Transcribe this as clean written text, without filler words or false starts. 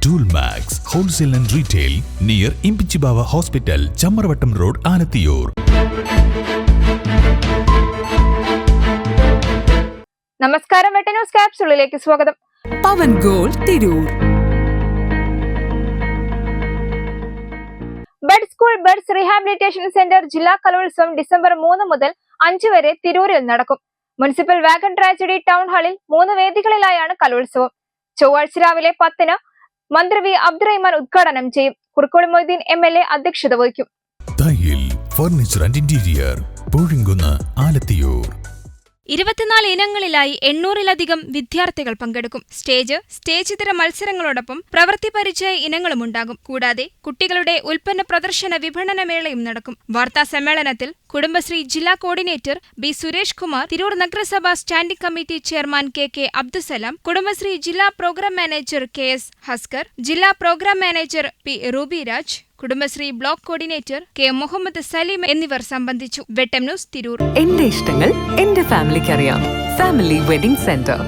ജൂൽ Max wholesale and retail near Imbichibava hospital, Chammaravattam road, Alathiyur. നമസ്കാരം, Vetta news ക്യാപ്സ്യൂളിലേക്ക് സ്വാഗതം. പവൻ ഗോൾ Tirur. Bud school buds rehabilitation centre ജില്ലാ കലോത്സവം ഡിസംബർ 3 മുതൽ 5 വരെ തിരൂരിൽ നടക്കും. മുനിസിപ്പൽ വാഗൺ ട്രാജഡി ടൗൺ ഹാളിൽ 3 വേദികളിലായാണ് കലോത്സവം. ചൊവ്വാഴ്ച രാവിലെ 10-ന് മന്ത്രി വി അബ്ദുറഹ്മാൻ ഉദ്ഘാടനം ചെയ്യും. കുറുക്കോളി മൊയ്തീൻ MLA അധ്യക്ഷത വഹിക്കും. Thayyil furniture and interior, Poozhinkunnu, Alathiyur. 24 ഇനങ്ങളിലായി 800-ലധികം വിദ്യാർത്ഥികൾ പങ്കെടുക്കും. സ്റ്റേജിതര മത്സരങ്ങളോടൊപ്പം പ്രവൃത്തി പരിചയ ഇനങ്ങളുമുണ്ടാകും. കൂടാതെ കുട്ടികളുടെ ഉൽപ്പന്ന പ്രദർശന വിപണന മേളയും നടക്കും. വാർത്താ സമ്മേളനത്തിൽ കുടുംബശ്രീ ജില്ലാ കോർഡിനേറ്റർ ബി സുരേഷ് കുമാർ, തിരൂർ നഗരസഭ standing committee chairman KK Abdussalam, Kudumbashree ജില്ലാ പ്രോഗ്രാം മാനേജർ KS ഹസ്കർ, ജില്ലാ programme manager P Ruby Raj, Kudumbashree block coordinator K Muhammad Saleem എന്നിവർ സംബന്ധിച്ചു. വെട്ടം ന്യൂസ്, തിരൂർ. എന്റെ ഇഷ്ടങ്ങൾ എന്റെ ഫാമിലിക്ക് അറിയാം. Family wedding centre.